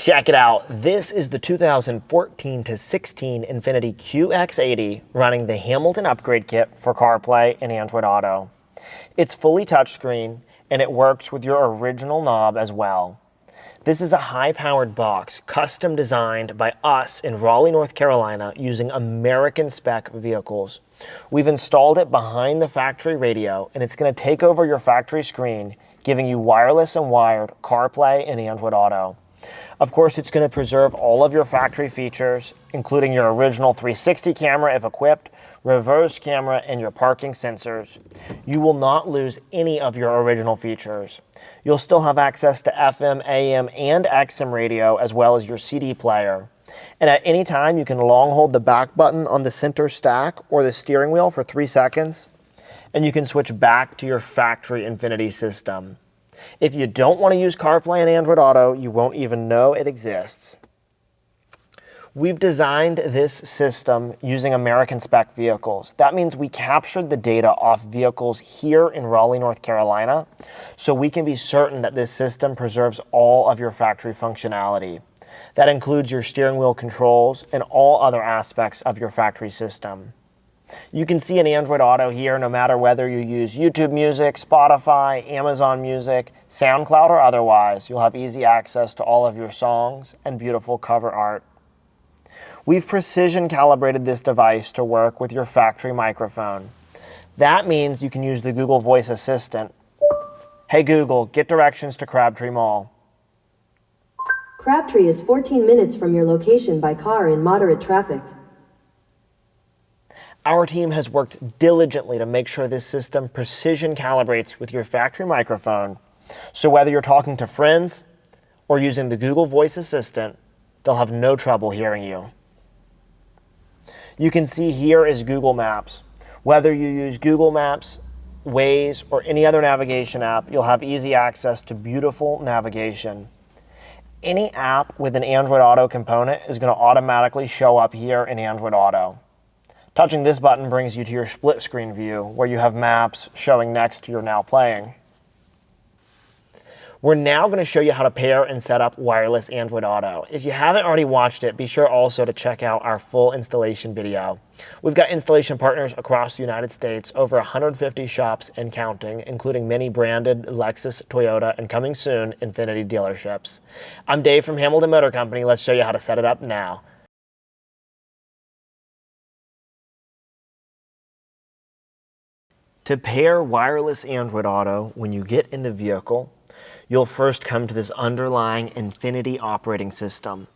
Check it out. This is the 2014 to 16 Infiniti QX80 running the Hamilton upgrade kit for CarPlay and Android Auto. It's fully touchscreen and it works with your original knob as well. This is a high-powered box custom designed by us in Raleigh, North Carolina using American spec vehicles. We've installed it behind the factory radio and it's going to take over your factory screen, giving you wireless and wired CarPlay and Android Auto. Of course, it's going to preserve all of your factory features, including your original 360 camera if equipped, reverse camera, and your parking sensors. You will not lose any of your original features. You'll still have access to FM, AM, and XM radio, as well as your CD player. And at any time, you can long hold the back button on the center stack or the steering wheel for 3 seconds, and you can switch back to your factory Infiniti system. If you don't want to use CarPlay and Android Auto, you won't even know it exists. We've designed this system using American spec vehicles. That means we captured the data off vehicles here in Raleigh, North Carolina, so we can be certain that this system preserves all of your factory functionality. That includes your steering wheel controls and all other aspects of your factory system. You can see an Android Auto here no matter whether you use YouTube Music, Spotify, Amazon Music, SoundCloud, or otherwise. You'll have easy access to all of your songs and beautiful cover art. We've precision calibrated this device to work with your factory microphone. That means you can use the Google Voice Assistant. Hey Google, get directions to Crabtree Mall. Crabtree is 14 minutes from your location by car in moderate traffic. Our team has worked diligently to make sure this system precision calibrates with your factory microphone. So whether you're talking to friends or using the Google Voice Assistant, they'll have no trouble hearing you. You can see here is Google Maps. Whether you use Google Maps, Waze, or any other navigation app, you'll have easy access to beautiful navigation. Any app with an Android Auto component is going to automatically show up here in Android Auto. Touching this button brings you to your split screen view where you have maps showing next to your Now Playing. We're now going to show you how to pair and set up wireless Android Auto. If you haven't already watched it, be sure also to check out our full installation video. We've got installation partners across the United States, over 150 shops and counting, including many branded Lexus, Toyota, and coming soon, Infiniti dealerships. I'm Dave from Hamilton Motor Company. Let's show you how to set it up now. To pair wireless Android Auto, when you get in the vehicle, you'll first come to this underlying Infiniti operating system.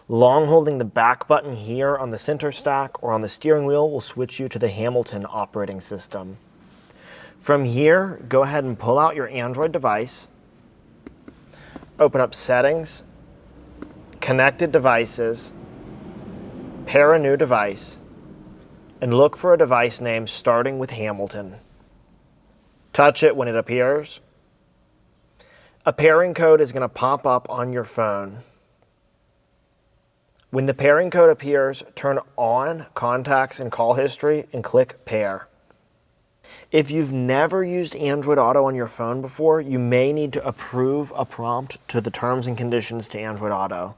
Long holding the back button here on the center stack or on the steering wheel will switch you to the Hamilton operating system. From here, go ahead and pull out your Android device, open up Settings, Connected Devices, pair a new device, and look for a device name starting with Hamilton. Touch it when it appears. A pairing code is going to pop up on your phone. When the pairing code appears, turn on Contacts and Call History and click Pair. If you've never used Android Auto on your phone before, you may need to approve a prompt to the terms and conditions to Android Auto.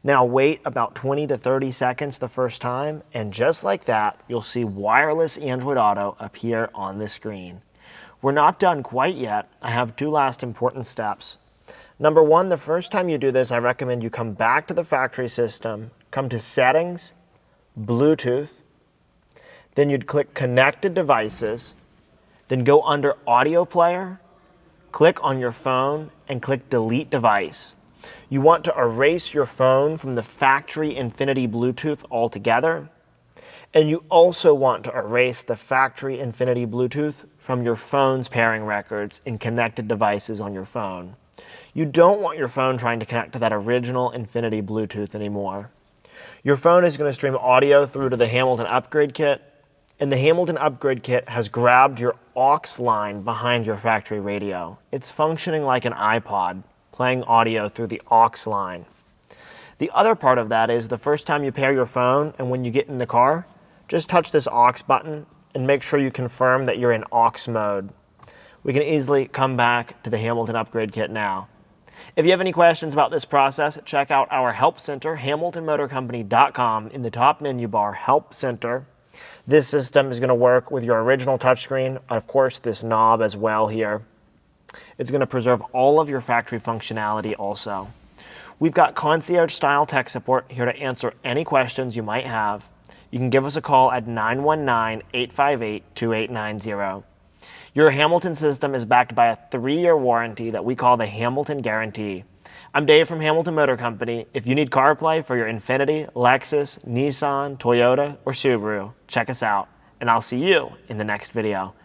Now wait about 20 to 30 seconds the first time, and just like that, you'll see wireless Android Auto appear on the screen. We're not done quite yet. I have 2 last important steps. Number 1, the first time you do this, I recommend you come back to the factory system, come to Settings, Bluetooth, then you'd click Connected Devices, then go under Audio Player, click on your phone, and click Delete Device. You want to erase your phone from the factory Infiniti Bluetooth altogether. And you also want to erase the factory Infiniti Bluetooth from your phone's pairing records and connected devices on your phone. You don't want your phone trying to connect to that original Infiniti Bluetooth anymore. Your phone is going to stream audio through to the Hamilton upgrade kit, and the Hamilton upgrade kit has grabbed your aux line behind your factory radio. It's functioning like an iPod, playing audio through the aux line. The other part of that is the first time you pair your phone and when you get in the car, just touch this aux button and make sure you confirm that you're in aux mode. We can easily come back to the Hamilton upgrade kit now. If you have any questions about this process, check out our Help Center, HamiltonMotorCompany.com. In the top menu bar, Help Center. This system is going to work with your original touchscreen, and of course this knob as well here. It's going to preserve all of your factory functionality also. We've got concierge-style tech support here to answer any questions you might have. You can give us a call at 919-858-2890. Your Hamilton system is backed by a 3-year warranty that we call the Hamilton Guarantee. I'm Dave from Hamilton Motor Company. If you need CarPlay for your Infiniti, Lexus, Nissan, Toyota, or Subaru, check us out, and I'll see you in the next video.